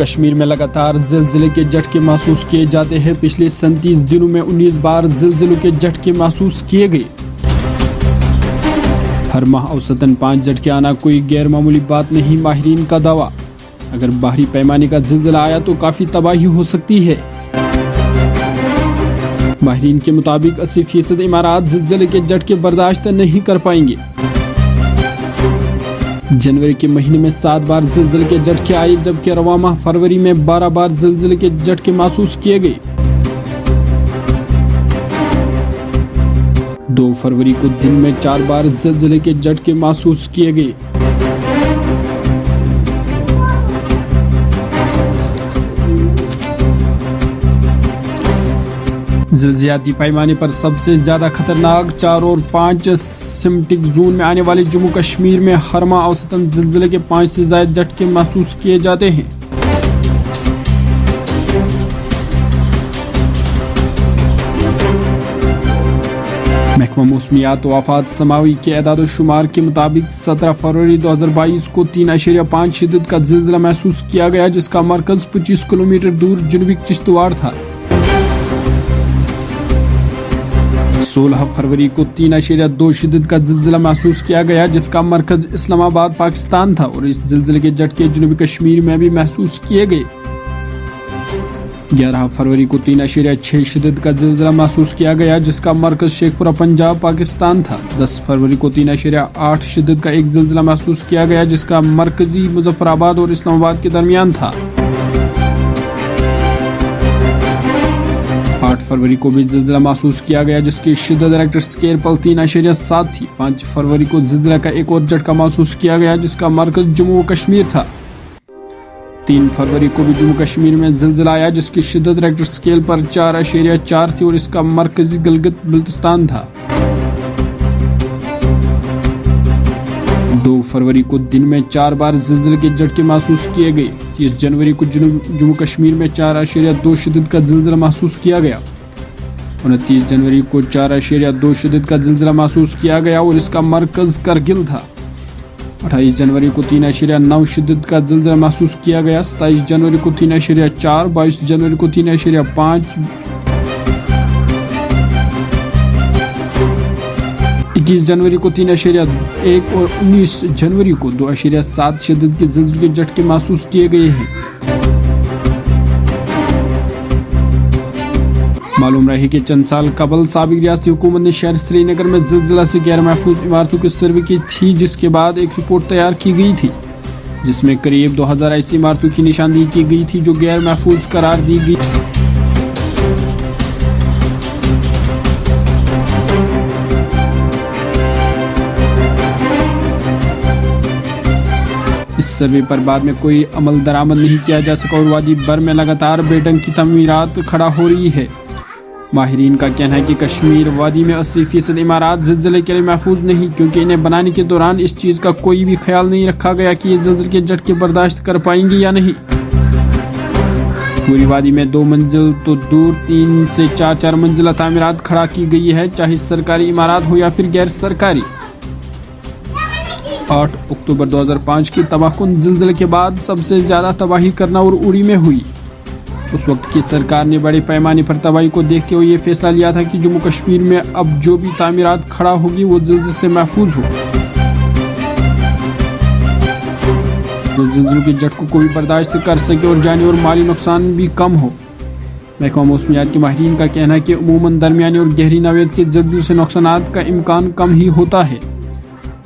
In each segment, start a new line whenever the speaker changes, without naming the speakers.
کشمیر میں لگاتار زلزلے کے جھٹکے محسوس کیے جاتے ہیں۔ پچھلے 37 دنوں میں 19 بار زلزلوں کے جھٹکے محسوس کیے گئے۔ ہر ماہ اوسطاً 5 جھٹکے آنا کوئی غیر معمولی بات نہیں، ماہرین کا دعویٰ۔ اگر بحری پیمانے کا زلزلہ آیا تو کافی تباہی ہو سکتی ہے۔ ماہرین کے مطابق 80% عمارات زلزلے کے جھٹکے برداشت نہیں کر پائیں گے۔ جنوری کے مہینے میں 7 بار زلزلے کے جھٹکے آئے، جبکہ رواں ماہ فروری میں 12 بار زلزلے کے جھٹکے محسوس کیے گئے۔ 2 فروری کو دن میں 4 بار زلزلے کے جھٹکے محسوس کیے گئے۔ زلزلیاتی پیمانے پر سب سے زیادہ خطرناک 4 اور 5 سیسمک زون میں آنے والے جموں کشمیر میں ہر ماہ اوسطاً زلزلے کے 5 سے زائد جھٹکے محسوس کیے جاتے ہیں۔ محکمہ موسمیات و آفات سماوی کے اعداد و شمار کے مطابق 17 فروری 2022 کو 3.5 شدت کا زلزلہ محسوس کیا گیا، جس کا مرکز 25 کلومیٹر دور جنوبی کشتواڑ تھا۔ 16 فروری کو 3.2 شدت کا زلزلہ محسوس کیا گیا، جس کا مرکز اسلام آباد پاکستان تھا، اور اس زلزلے کے جھٹکے جنوبی کشمیر میں بھی محسوس کیے گئے۔ 11 فروری کو 3.6 شدت کا زلزلہ محسوس کیا گیا، جس کا مرکز شیخ پورہ پنجاب پاکستان تھا۔ 10 فروری کو 3.8 شدت کا ایک زلزلہ محسوس کیا گیا، جس کا مرکزی مظفر آباد اور اسلام آباد کے درمیان تھا۔ 8 فروری کو بھی زلزلہ محسوس کیا گیا، جس کی شدت ریکٹر اسکیل پر 3.7 تھی۔ 5 فروری کو زلزلہ کا ایک اور جھٹکا محسوس کیا گیا، جس کا مرکز جموں و کشمیر تھا۔ 3 فروری کو بھی جموں کشمیر میں زلزلہ آیا، جس کی شدت ریکٹر اسکیل پر 4.4 تھی اور اس کا مرکزی گلگت بلتستان تھا۔ 2 فروری کو دن میں 4 بار زلزلے کے جھٹکے محسوس کیے گئے۔ 30 جنوری کو جموں کشمیر میں 4.2 شدت کا زلزلہ محسوس کیا گیا۔ 29 جنوری کو 4.2 شدت کا زلزلہ محسوس کیا گیا اور اس کا مرکز کرگل تھا۔ 28 جنوری کو 3.9 شدت کا زلزلہ محسوس کیا گیا۔ 27 جنوری کو 3.4، 22 جنوری کو 3.5، 21 جنوری کو 3.1 اور 19 جنوری کو 2.7 شدت کے زلزلے کے جھٹکے محسوس کیے گئے ہیں۔ معلوم رہے کہ چند سال قبل سابق ریاستی حکومت نے شہر سری نگر میں زلزلہ سے غیر محفوظ عمارتوں کی سروے کی تھی، جس کے بعد ایک رپورٹ تیار کی گئی تھی، جس میں قریب 2000 ایسی عمارتوں کی نشاندہی کی گئی تھی جو غیر محفوظ قرار دی گئی۔ اس سروے پر بعد میں کوئی عمل درآمد نہیں کیا جا سکا اور وادی بر میں لگاتار بے ڈنگ کی تعمیرات کھڑا ہو رہی ہے۔ ماہرین کا کہنا ہے کہ کشمیر وادی میں 80% عمارات زلزلے کے لیے محفوظ نہیں، کیونکہ انہیں بنانے کے دوران اس چیز کا کوئی بھی خیال نہیں رکھا گیا کہ یہ زلزلے کے جھٹکے برداشت کر پائیں گے یا نہیں۔ پوری وادی میں 2 منزل تو دور 3 سے 4 منزلہ تعمیرات کھڑا کی گئی ہے، چاہے سرکاری عمارات ہو یا پھر غیر سرکاری۔ 8 اکتوبر 2005 کی تباہ کن زلزلے کے بعد سب سے زیادہ تباہی کرناول اڑی میں ہوئی۔ اس وقت کی سرکار نے بڑے پیمانے پر تباہی کو دیکھتے ہوئے یہ فیصلہ لیا تھا کہ جموں کشمیر میں اب جو بھی تعمیرات کھڑا ہوگی وہ زلزلے سے محفوظ ہو، تو زلزلوں کے جھٹکوں کو بھی برداشت کر سکے اور جانی اور مالی نقصان بھی کم ہو۔ محکمہ موسمیات کے ماہرین کا کہنا ہے کہ عموماً درمیانی اور گہری نوعیت کے زلزلوں سے نقصانات کا امکان کم ہی ہوتا ہے،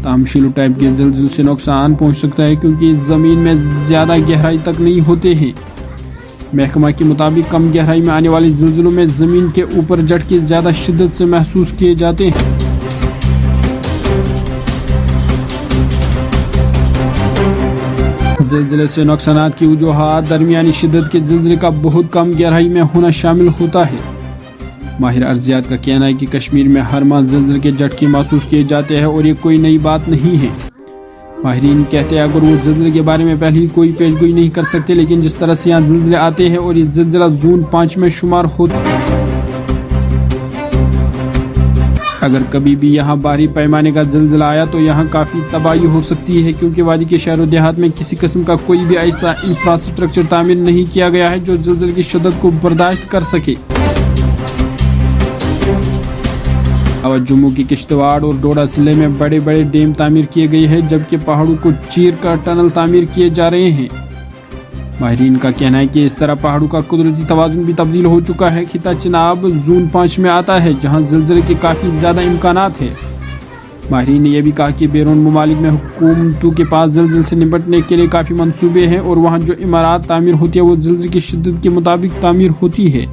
تاہم شیلو ٹائپ کے زلزلوں سے نقصان پہنچ سکتا ہے کیونکہ زمین میں زیادہ گہرائی تک نہیں ہوتے ہیں۔ محکمہ کے مطابق کم گہرائی میں آنے والے زلزلوں میں زمین کے اوپر جھٹکے زیادہ شدت سے محسوس کیے جاتے ہیں۔ زلزلے سے نقصانات کی وجوہات درمیانی شدت کے زلزلے کا بہت کم گہرائی میں ہونا شامل ہوتا ہے۔ ماہر ارضیات کا کہنا ہے کہ کشمیر میں ہر ماہ زلزلے کے جھٹکے محسوس کیے جاتے ہیں اور یہ کوئی نئی بات نہیں ہے۔ ماہرین کہتے ہیں اگر وہ زلزلے کے بارے میں پہلے ہی کوئی پیش گوئی نہیں کر سکتے، لیکن جس طرح سے یہاں زلزلے آتے ہیں اور یہ زلزلہ زون 5 میں شمار ہوتا ہے، اگر کبھی بھی یہاں بھاری پیمانے کا زلزلہ آیا تو یہاں کافی تباہی ہو سکتی ہے، کیونکہ وادی کے شہر و دیہات میں کسی قسم کا کوئی بھی ایسا انفراسٹرکچر تعمیر نہیں کیا گیا ہے جو زلزلے کی شدت کو برداشت کر سکے۔ جموں کی کشتواڑ اور ڈوڈا ضلع میں بڑے بڑے ڈیم تعمیر کیے گئے ہیں، جبکہ پہاڑوں کو چیر کر ٹنل تعمیر کیے جا رہے ہیں۔ ماہرین کا کہنا ہے کہ اس طرح پہاڑوں کا قدرتی توازن بھی تبدیل ہو چکا ہے۔ خطہ چناب زون 5 میں آتا ہے، جہاں زلزلے کے کافی زیادہ امکانات ہیں۔ ماہرین نے یہ بھی کہا کہ بیرون ممالک میں حکومتوں کے پاس زلزلے سے نمٹنے کے لیے کافی منصوبے ہیں، اور وہاں جو عمارات تعمیر ہوتی ہے وہ زلزلے کی شدت کے مطابق تعمیر ہوتی ہے۔